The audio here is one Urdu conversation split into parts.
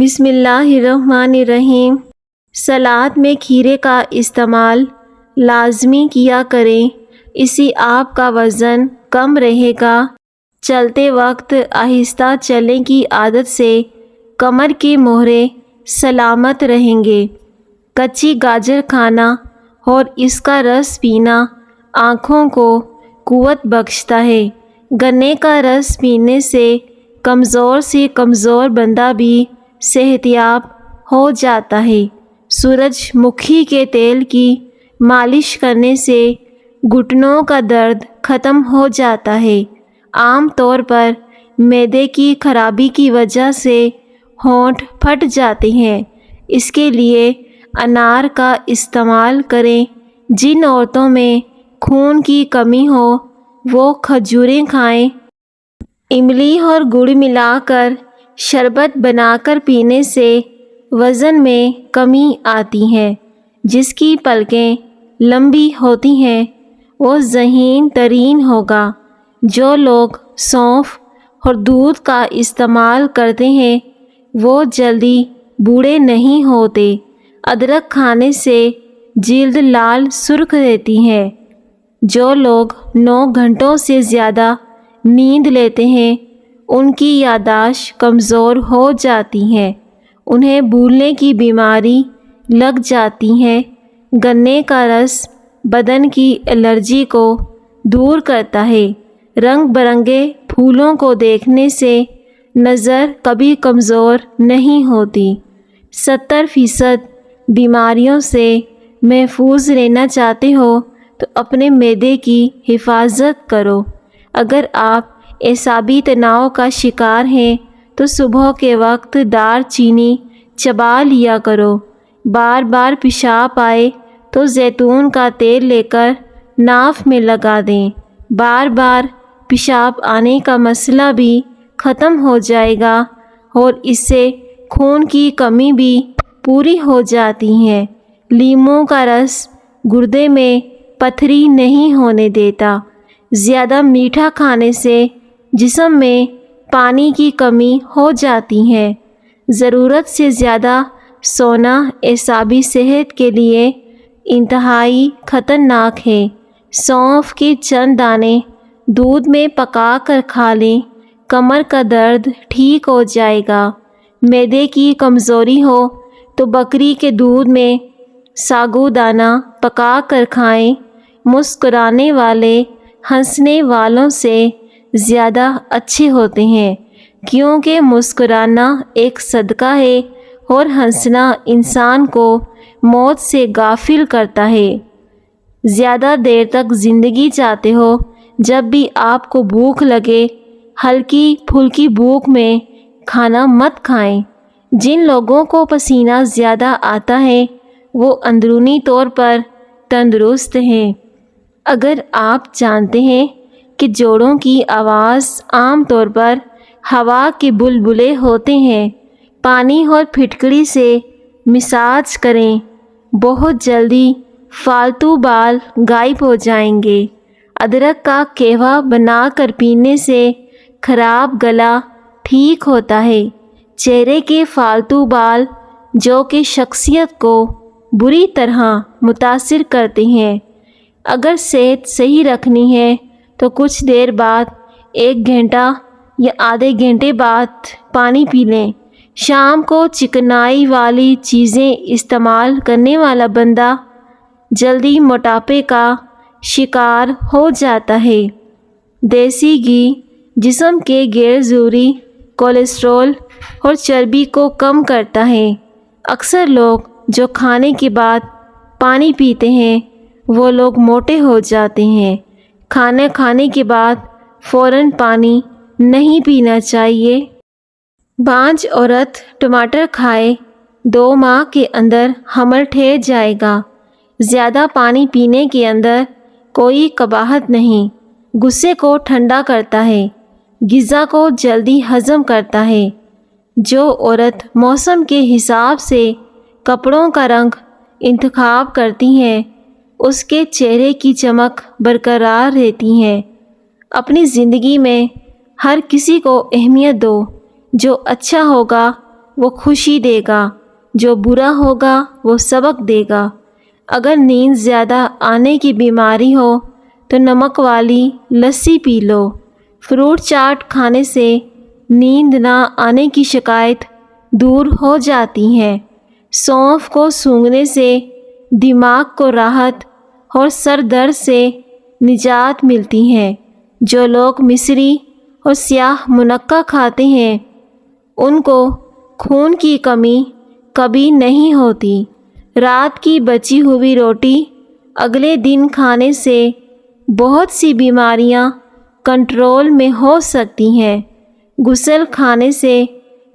بسم اللہ الرحمن الرحیم۔ سلاد میں کھیرے کا استعمال لازمی کیا کریں، اس سے آپ کا وزن کم رہے گا۔ چلتے وقت آہستہ چلنے کی عادت سے کمر کے موہرے سلامت رہیں گے۔ کچی گاجر کھانا اور اس کا رس پینا آنکھوں کو قوت بخشتا ہے۔ گنے کا رس پینے سے کمزور بندہ بھی صحت یاب ہو جاتا ہے۔ سورج مکھی کے تیل کی مالش کرنے سے گھٹنوں کا درد ختم ہو جاتا ہے۔ عام طور پر معدے کی خرابی کی وجہ سے ہونٹ پھٹ جاتے ہیں، اس کے لیے انار کا استعمال کریں۔ جن عورتوں میں خون کی کمی ہو وہ کھجوریں کھائیں۔ املی اور گڑ ملا کر شربت بنا کر پینے سے وزن میں کمی آتی ہے۔ جس کی پلکیں لمبی ہوتی ہیں وہ ذہین ترین ہوگا۔ جو لوگ سونف اور دودھ کا استعمال کرتے ہیں وہ جلدی بوڑھے نہیں ہوتے۔ ادرک کھانے سے جلد لال سرخ رہتی ہے۔ جو لوگ 9 گھنٹوں سے زیادہ نیند لیتے ہیں ان کی یادداشت کمزور ہو جاتی ہے، انہیں بھولنے کی بیماری لگ جاتی ہے۔ گنے کا رس بدن کی الرجی کو دور کرتا ہے۔ رنگ برنگے پھولوں کو دیکھنے سے نظر کبھی کمزور نہیں ہوتی۔ 70% بیماریوں سے محفوظ رہنا چاہتے ہو تو اپنے معدے کی حفاظت کرو۔ اگر آپ اعصابی تناؤ کا شکار ہیں تو صبح کے وقت دار چینی چبا لیا کرو۔ بار بار پیشاب آئے تو زیتون کا تیل لے کر ناف میں لگا دیں۔ بار بار پیشاب آنے کا مسئلہ بھی ختم ہو جائے گا اور اس سے خون کی کمی بھی پوری ہو جاتی ہے۔ لیموں کا رس گردے میں پتھری نہیں ہونے دیتا۔ زیادہ میٹھا کھانے سے جسم میں پانی کی کمی ہو جاتی ہے۔ ضرورت سے زیادہ سونا اعصابی صحت کے لیے انتہائی خطرناک ہے۔ سونف کے چند دانے دودھ میں پکا کر کھا لیں، کمر کا درد ٹھیک ہو جائے گا۔ معدے کی کمزوری ہو تو بکری کے دودھ میں ساگودانہ پکا کر کھائیں۔ مسکرانے والے ہنسنے والوں سے زیادہ اچھے ہوتے ہیں، کیونکہ مسکرانا ایک صدقہ ہے اور ہنسنا انسان کو موت سے غافل کرتا ہے۔ زیادہ دیر تک زندگی چاہتے ہو، جب بھی آپ کو بھوک لگے ہلکی پھلکی بھوک میں کھانا مت کھائیں۔ جن لوگوں کو پسینہ زیادہ آتا ہے وہ اندرونی طور پر تندرست ہیں۔ اگر آپ جانتے ہیں کہ جوڑوں کی آواز عام طور پر ہوا کے بلبلے ہوتے ہیں، پانی اور پھٹکڑی سے مساج کریں، بہت جلدی فالتو بال غائب ہو جائیں گے۔ ادرک کا قہوہ بنا کر پینے سے خراب گلا ٹھیک ہوتا ہے۔ چہرے کے فالتو بال جو کہ شخصیت کو بری طرح متاثر کرتے ہیں، اگر صحت صحیح رکھنی ہے تو کچھ دیر بعد 1 گھنٹہ یا آدھے گھنٹے بعد پانی پی لیں۔ شام کو چکنائی والی چیزیں استعمال کرنے والا بندہ جلدی موٹاپے کا شکار ہو جاتا ہے۔ دیسی گھی جسم کے غیر ضروری کولیسٹرول اور چربی کو کم کرتا ہے۔ اکثر لوگ جو کھانے کے بعد پانی پیتے ہیں وہ لوگ موٹے ہو جاتے ہیں۔ کھانا کھانے کے بعد فوراً پانی نہیں پینا چاہیے۔ بانجھ عورت ٹماٹر کھائے 2 ماہ کے اندر حمل ٹھہر جائے گا۔ زیادہ پانی پینے کے اندر کوئی قباحت نہیں، غصے کو ٹھنڈا کرتا ہے، غذا کو جلدی ہضم کرتا ہے۔ جو عورت موسم کے حساب سے کپڑوں کا رنگ انتخاب کرتی ہیں اس کے چہرے کی چمک برقرار رہتی ہے۔ اپنی زندگی میں ہر کسی کو اہمیت دو، جو اچھا ہوگا وہ خوشی دے گا، جو برا ہوگا وہ سبق دے گا۔ اگر نیند زیادہ آنے کی بیماری ہو تو نمک والی لسی پی لو۔ فروٹ چاٹ کھانے سے نیند نہ آنے کی شکایت دور ہو جاتی ہے۔ سونف کو سونگھنے سے دماغ کو راحت اور سر درد سے نجات ملتی ہے۔ جو لوگ مصری اور سیاہ منقع کھاتے ہیں ان کو خون کی کمی کبھی نہیں ہوتی۔ رات کی بچی ہوئی روٹی اگلے دن کھانے سے بہت سی بیماریاں کنٹرول میں ہو سکتی ہیں۔ غسل کھانے سے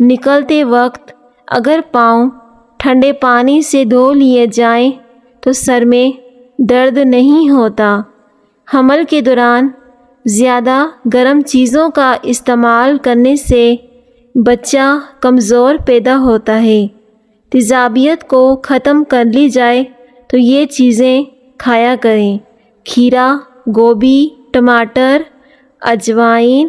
نکلتے وقت اگر پاؤں ٹھنڈے پانی سے دھو لیے جائیں تو سر میں درد نہیں ہوتا۔ حمل کے دوران زیادہ گرم چیزوں کا استعمال کرنے سے بچہ کمزور پیدا ہوتا ہے۔ تیزابیت کو ختم کر لی جائے تو یہ چیزیں کھایا کریں۔ کھیرا، گوبھی، ٹماٹر، اجوائن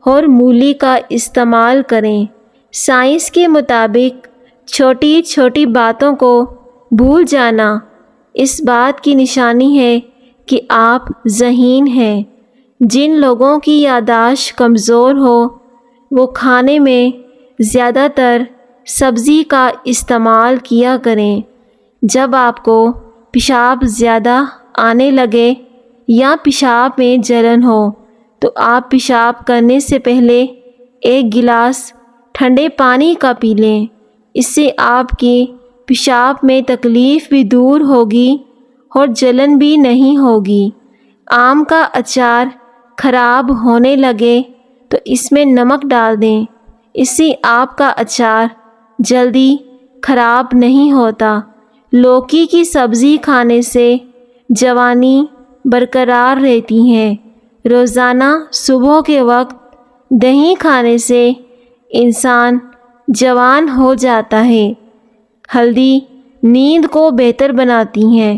اور مولی کا استعمال کریں۔ سائنس کے مطابق چھوٹی چھوٹی باتوں کو بھول جانا اس بات کی نشانی ہے کہ آپ ذہین ہیں۔ جن لوگوں کی یادداشت کمزور ہو وہ کھانے میں زیادہ تر سبزی کا استعمال کیا کریں۔ جب آپ کو پیشاب زیادہ آنے لگے یا پیشاب میں جلن ہو تو آپ پیشاب کرنے سے پہلے 1 گلاس ٹھنڈے پانی کا پی لیں۔ اس سے آپ کی پیشاب میں تکلیف بھی دور ہوگی اور جلن بھی نہیں ہوگی۔ آم کا اچار خراب ہونے لگے تو اس میں نمک ڈال دیں، اس سے آپ کا اچار جلدی خراب نہیں ہوتا۔ لوکی کی سبزی کھانے سے جوانی برقرار رہتی ہے۔ روزانہ صبح کے وقت دہی کھانے سے انسان جوان ہو جاتا ہے۔ ہلدی نیند کو بہتر بناتی ہے۔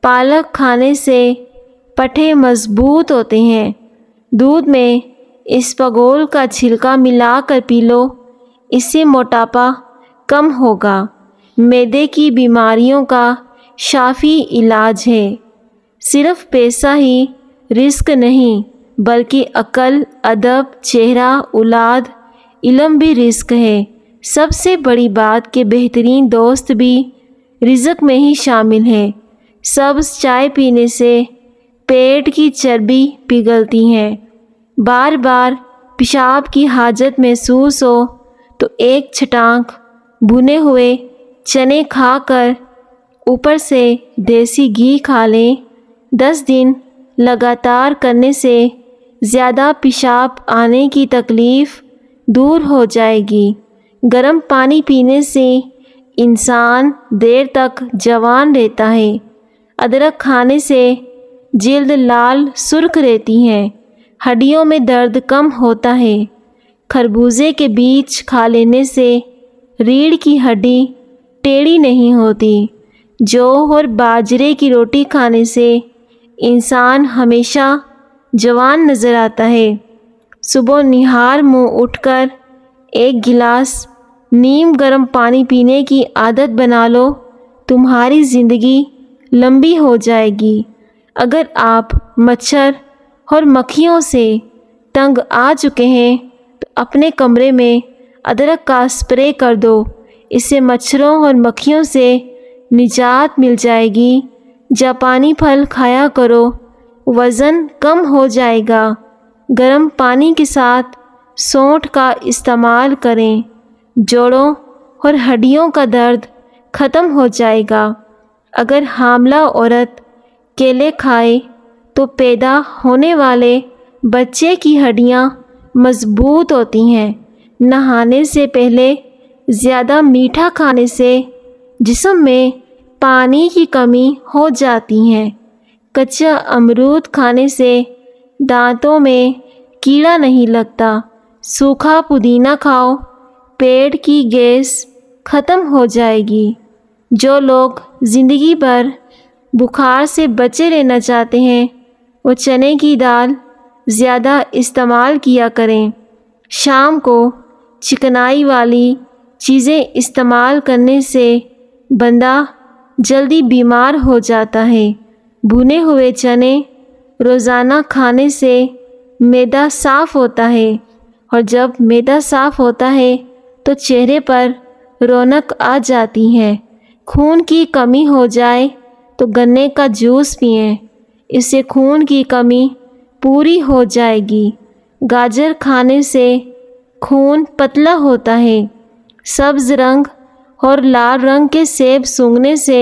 پالک کھانے سے پٹھے مضبوط ہوتے ہیں۔ دودھ میں اسپغول کا چھلکا ملا کر پی لو، اس سے موٹاپا کم ہوگا۔ معدے کی بیماریوں کا شافی علاج ہے۔ صرف پیسہ ہی رزق نہیں بلکہ عقل، ادب، چہرہ، اولاد، علم بھی رزق ہے۔ سب سے بڑی بات کہ بہترین دوست بھی رزق میں ہی شامل ہے۔ سبز چائے پینے سے پیٹ کی چربی پگھلتی ہے۔ بار بار پیشاب کی حاجت محسوس ہو تو 1 چھٹانک بھنے ہوئے چنے کھا کر اوپر سے دیسی گھی کھا لیں۔ 10 دن لگاتار کرنے سے زیادہ پیشاب آنے کی تکلیف دور ہو جائے گی۔ گرم پانی پینے سے انسان دیر تک جوان رہتا ہے۔ ادرک کھانے سے جلد لال سرخ رہتی ہے۔ ہڈیوں میں درد کم ہوتا ہے۔ خربوزے کے بیج کھا لینے سے ریڑھ کی ہڈی ٹیڑھی نہیں ہوتی۔ جو اور باجرے کی روٹی کھانے سے انسان ہمیشہ جوان نظر آتا ہے۔ صبح نہار منہ اٹھ کر 1 گلاس نیم گرم پانی پینے کی عادت بنا لو، تمہاری زندگی لمبی ہو جائے گی۔ اگر آپ مچھر اور مکھیوں سے تنگ آ چکے ہیں تو اپنے کمرے میں ادرک کا اسپرے کر دو، اس سے مچھروں اور مکھیوں سے نجات مل جائے گی۔ جاپانی پھل کھایا کرو، وزن کم ہو جائے گا۔ گرم پانی کے ساتھ سونٹھ کا استعمال کریں، جوڑوں اور ہڈیوں کا درد ختم ہو جائے گا۔ اگر حاملہ عورت کیلے کھائے تو پیدا ہونے والے بچے کی ہڈیاں مضبوط ہوتی ہیں۔ نہانے سے پہلے زیادہ میٹھا کھانے سے جسم میں پانی کی کمی ہو جاتی ہے۔ کچا امرود کھانے سے دانتوں میں کیڑا نہیں لگتا۔ سوکھا پودینہ کھاؤ، پیٹ کی گیس ختم ہو جائے گی۔ جو لوگ زندگی بھر بخار سے بچے رہنا چاہتے ہیں وہ چنے کی دال زیادہ استعمال کیا کریں۔ شام کو چکنائی والی چیزیں استعمال کرنے سے بندہ جلدی بیمار ہو جاتا ہے۔ بھنے ہوئے چنے روزانہ کھانے سے معدہ صاف ہوتا ہے، اور جب معدہ صاف ہوتا ہے تو چہرے پر رونق آ جاتی ہے۔ خون کی کمی ہو جائے تو گنے کا جوس پئیں، اس سے خون کی کمی پوری ہو جائے گی۔ گاجر کھانے سے خون پتلا ہوتا ہے۔ سبز رنگ اور لال رنگ کے سیب سونگھنے سے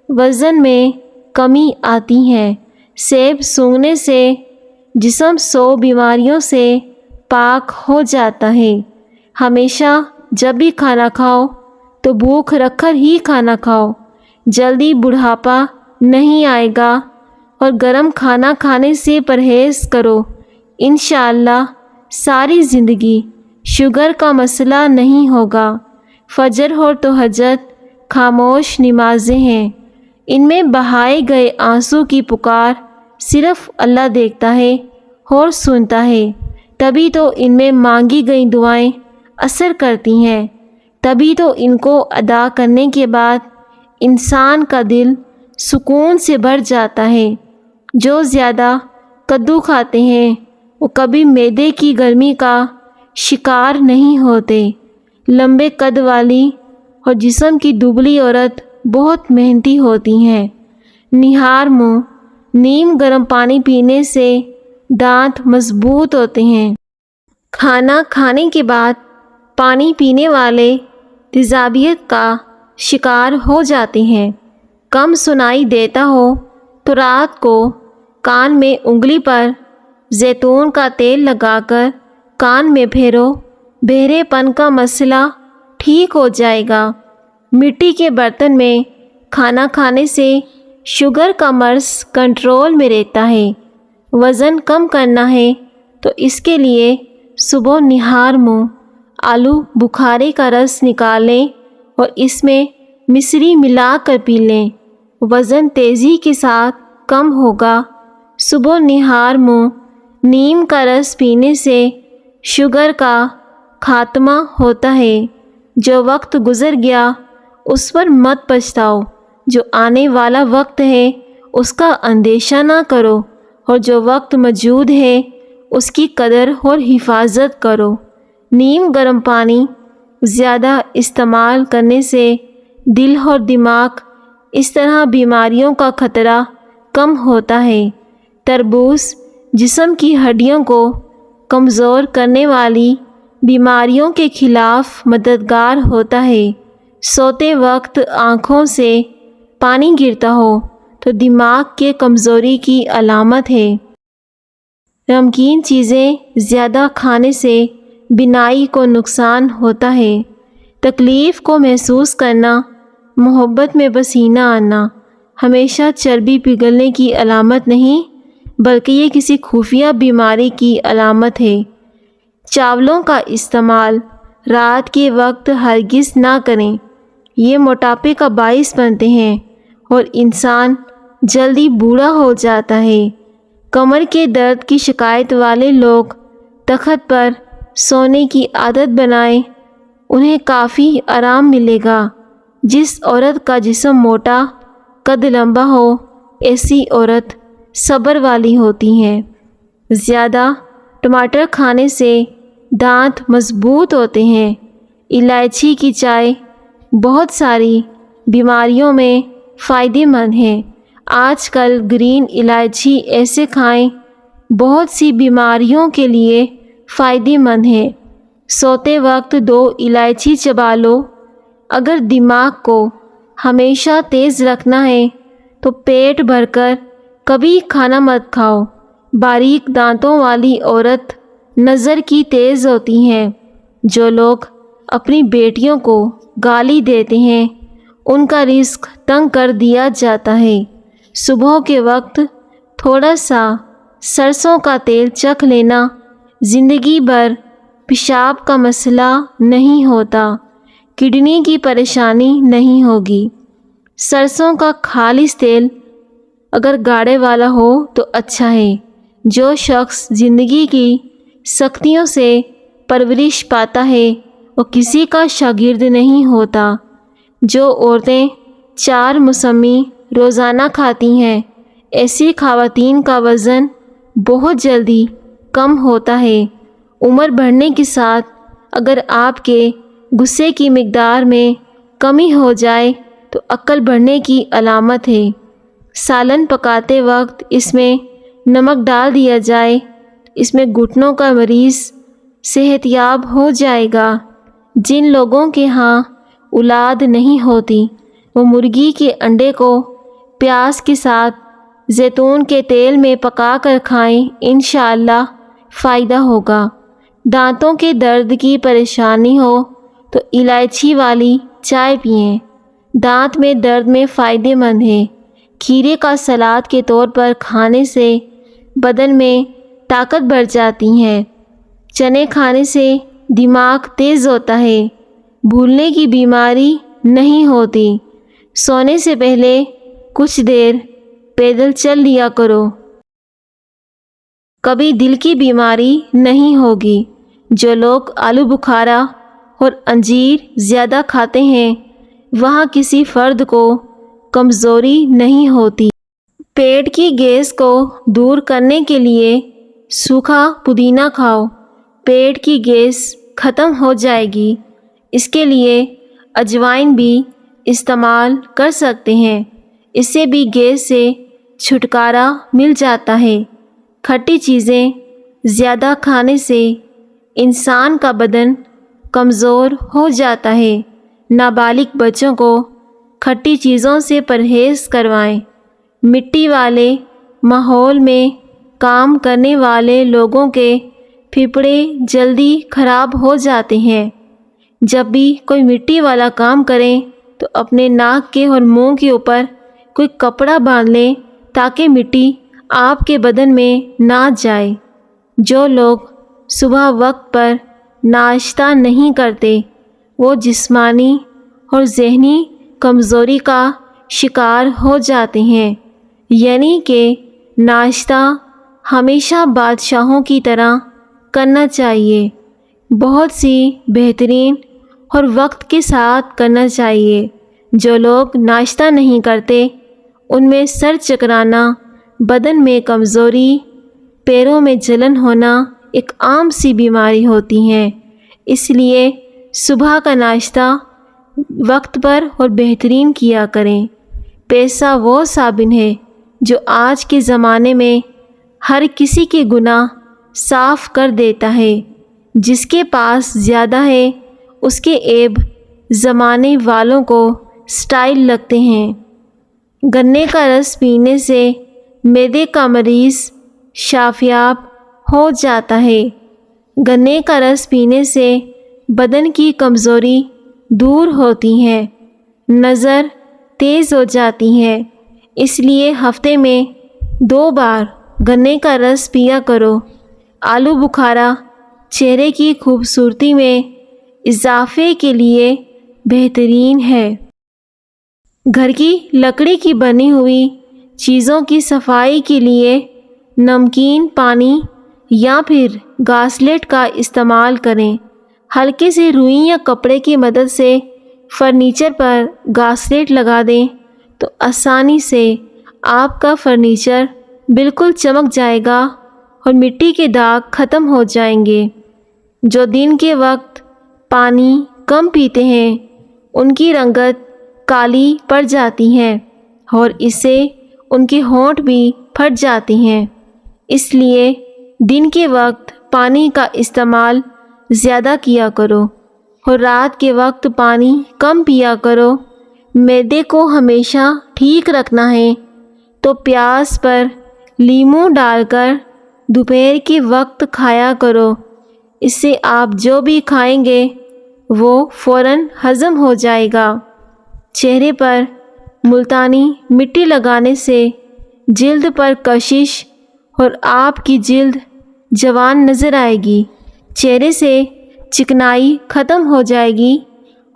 وزن میں کمی آتی ہے۔ سیب سونگھنے سے جسم 100 بیماریوں سے پاک ہو جاتا ہے۔ ہمیشہ جب بھی کھانا کھاؤ تو بھوک رکھ کر ہی کھانا کھاؤ، جلدی بڑھاپا نہیں آئے گا، اور گرم کھانا کھانے سے پرہیز کرو۔ انشاءاللہ ساری زندگی شوگر کا مسئلہ نہیں ہوگا۔ فجر اور تہجد خاموش نمازیں ہیں، ان میں بہائے گئے آنسو کی پکار صرف اللہ دیکھتا ہے اور سنتا ہے۔ تبھی تو ان میں مانگی گئی دعائیں اثر کرتی ہیں، تبھی تو ان کو ادا کرنے کے بعد انسان کا دل سکون سے بھر جاتا ہے۔ جو زیادہ کدو کھاتے ہیں وہ کبھی معدے کی گرمی کا شکار نہیں ہوتے۔ لمبے قد والی اور جسم کی دبلی عورت بہت محنتی ہوتی ہیں۔ نہار منہ نیم گرم پانی پینے سے دانت مضبوط ہوتے ہیں۔ کھانا کھانے کے بعد پانی پینے والے تیزابیت کا شکار ہو جاتے ہیں۔ کم سنائی دیتا ہو تو رات کو کان میں انگلی پر زیتون کا تیل لگا کر کان میں پھیرو، بہرے پن کا مسئلہ ٹھیک ہو جائے گا۔ مٹی کے برتن میں کھانا کھانے سے شوگر کا مرض کنٹرول میں رہتا ہے۔ وزن کم کرنا ہے تو اس کے لیے صبح نہار منہ آلو بخارے کا رس نکال لیں اور اس میں مصری ملا کر پی لیں، وزن تیزی کے ساتھ کم ہوگا۔ صبح نہار منہ نیم کا رس پینے سے شوگر کا خاتمہ ہوتا ہے۔ جو وقت گزر گیا اس پر مت پچھتاؤ، جو آنے والا وقت ہے اس کا اندیشہ نہ کرو، اور جو وقت موجود ہے اس کی قدر اور حفاظت کرو۔ نیم گرم پانی زیادہ استعمال کرنے سے دل اور دماغ اس طرح بیماریوں کا خطرہ کم ہوتا ہے۔ تربوز جسم کی ہڈیوں کو کمزور کرنے والی بیماریوں کے خلاف مددگار ہوتا ہے۔ سوتے وقت آنکھوں سے پانی گرتا ہو تو دماغ کے کمزوری کی علامت ہے۔ نمکین چیزیں زیادہ کھانے سے بینائی کو نقصان ہوتا ہے۔ تکلیف کو محسوس کرنا، محبت میں پسینہ آنا ہمیشہ چربی پگھلنے کی علامت نہیں بلکہ یہ کسی خفیہ بیماری کی علامت ہے۔ چاولوں کا استعمال رات کے وقت ہرگز نہ کریں، یہ موٹاپے کا باعث بنتے ہیں اور انسان جلدی بوڑھا ہو جاتا ہے۔ کمر کے درد کی شکایت والے لوگ تخت پر سونے کی عادت بنائیں، انہیں کافی آرام ملے گا۔ جس عورت کا جسم موٹا، قد لمبا ہو، ایسی عورت صبر والی ہوتی ہے۔ زیادہ ٹماٹر کھانے سے دانت مضبوط ہوتے ہیں۔ الائچی کی چائے بہت ساری بیماریوں میں فائدہ مند ہے۔ آج کل گرین الائچی ایسے کھائیں، بہت سی بیماریوں کے لیے فائدہ مند ہے۔ سوتے وقت 2 الائچی چبا لو۔ اگر دماغ کو ہمیشہ تیز رکھنا ہے تو پیٹ بھر کر کبھی کھانا مت کھاؤ۔ باریک دانتوں والی عورت نظر کی تیز ہوتی ہیں۔ جو لوگ اپنی بیٹیوں کو گالی دیتے ہیں ان کا رزق تنگ کر دیا جاتا ہے۔ صبح کے وقت تھوڑا سا سرسوں کا تیل چکھ لینا زندگی بھر پیشاب کا مسئلہ نہیں ہوتا، کڈنی کی پریشانی نہیں ہوگی۔ سرسوں کا خالص تیل اگر گاڑے والا ہو تو اچھا ہے۔ جو شخص زندگی کی سختیوں سے پرورش پاتا ہے وہ کسی کا شاگرد نہیں ہوتا۔ جو عورتیں 4 موسمی روزانہ کھاتی ہیں، ایسی خواتین کا وزن بہت جلدی کم ہوتا ہے۔ عمر بڑھنے کے ساتھ اگر آپ کے غصے کی مقدار میں کمی ہو جائے تو عقل بڑھنے کی علامت ہے۔ سالن پکاتے وقت اس میں نمک ڈال دیا جائے، اس میں گھٹنوں کا مریض صحت یاب ہو جائے گا۔ جن لوگوں کے ہاں اولاد نہیں ہوتی وہ مرغی کے انڈے کو پیاز کے ساتھ زیتون کے تیل میں پکا کر کھائیں، انشاءاللہ فائدہ ہوگا۔ دانتوں کے درد کی پریشانی ہو تو الائچی والی چائے پئیں، دانت میں درد میں فائدہ مند ہے۔ کھیرے کا سلاد کے طور پر کھانے سے بدن میں طاقت بڑھ جاتی ہے۔ چنے کھانے سے دماغ تیز ہوتا ہے، بھولنے کی بیماری نہیں ہوتی۔ سونے سے پہلے کچھ دیر پیدل چل لیا کرو، کبھی دل کی بیماری نہیں ہوگی۔ جو لوگ آلو بخارا اور انجیر زیادہ کھاتے ہیں وہاں کسی فرد کو کمزوری نہیں ہوتی۔ پیٹ کی گیس کو دور کرنے کے لیے سوکھا پودینہ کھاؤ، پیٹ کی گیس ختم ہو جائے گی۔ اس کے لیے اجوائن بھی استعمال کر سکتے ہیں، اس سے بھی گیس سے چھٹکارا مل جاتا ہے۔ کھٹی چیزیں زیادہ کھانے سے انسان کا بدن کمزور ہو جاتا ہے۔ نابالغ بچوں کو کھٹی چیزوں سے پرہیز کروائیں۔ مٹی والے ماحول میں کام کرنے والے لوگوں کے پھیپھڑے جلدی خراب ہو جاتے ہیں۔ جب بھی کوئی مٹی والا کام کریں تو اپنے ناک کے اور منہ کے اوپر کوئی کپڑا باندھ لیں تاکہ مٹی آپ کے بدن میں نہ جائے۔ جو لوگ صبح وقت پر ناشتہ نہیں کرتے وہ جسمانی اور ذہنی کمزوری کا شکار ہو جاتے ہیں، یعنی کہ ناشتہ ہمیشہ بادشاہوں کی طرح کرنا چاہیے، بہت سی بہترین اور وقت کے ساتھ کرنا چاہیے۔ جو لوگ ناشتہ نہیں کرتے ان میں سر چکرانا، بدن میں کمزوری، پیروں میں جلن ہونا ایک عام سی بیماری ہوتی ہے۔ اس لیے صبح کا ناشتہ وقت پر اور بہترین کیا کریں۔ پیسہ وہ صابن ہے جو آج کے زمانے میں ہر کسی کے گناہ صاف کر دیتا ہے۔ جس کے پاس زیادہ ہے اس کے عیب زمانے والوں کو سٹائل لگتے ہیں۔ گنے کا رس پینے سے معدے کا مریض شافیاب ہو جاتا ہے۔ گنے کا رس پینے سے بدن کی کمزوری دور ہوتی ہے، نظر تیز ہو جاتی ہے۔ اس لیے ہفتے میں 2 بار گنے کا رس پیا کرو۔ آلو بخارا چہرے کی خوبصورتی میں اضافے کے لیے بہترین ہے۔ گھر کی لکڑی کی بنی ہوئی چیزوں کی صفائی کے لیے نمکین پانی یا پھر گاسلیٹ کا استعمال کریں۔ ہلکے سے روئی یا کپڑے کی مدد سے فرنیچر پر گاسلیٹ لگا دیں تو آسانی سے آپ کا فرنیچر بالکل چمک جائے گا اور مٹی کے داغ ختم ہو جائیں گے۔ جو دن کے وقت پانی کم پیتے ہیں ان کی رنگت کالی پڑ جاتی ہے اور اس سے ان کے ہونٹ بھی پھٹ جاتے ہیں۔ اس لیے دن کے وقت پانی کا استعمال زیادہ کیا کرو اور رات کے وقت پانی کم پیا کرو۔ معدے کو ہمیشہ ٹھیک رکھنا ہے تو پیاز پر لیموں ڈال کر دوپہر کے وقت کھایا کرو۔ اس سے آپ جو بھی کھائیں گے وہ فوراً ہضم ہو جائے گا۔ چہرے پر ملتانی مٹی لگانے سے جلد پر کشش اور آپ کی جلد جوان نظر آئے گی، چہرے سے چکنائی ختم ہو جائے گی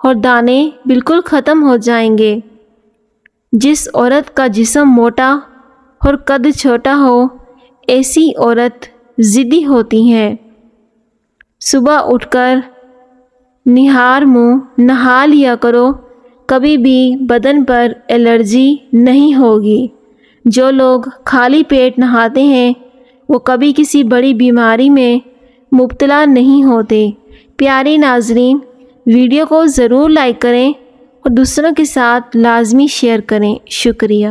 اور دانے بالکل ختم ہو جائیں گے۔ جس عورت کا جسم موٹا اور قد چھوٹا ہو ایسی عورت ضدی ہوتی ہے۔ صبح اٹھ کر نہار منہ نہا لیا کرو، کبھی بھی بدن پر الرجی نہیں ہوگی۔ جو لوگ خالی پیٹ نہاتے ہیں وہ کبھی کسی بڑی بیماری میں مبتلا نہیں ہوتے۔ پیارے ناظرین، ویڈیو کو ضرور لائک کریں اور دوسروں کے ساتھ لازمی شیئر کریں۔ شکریہ۔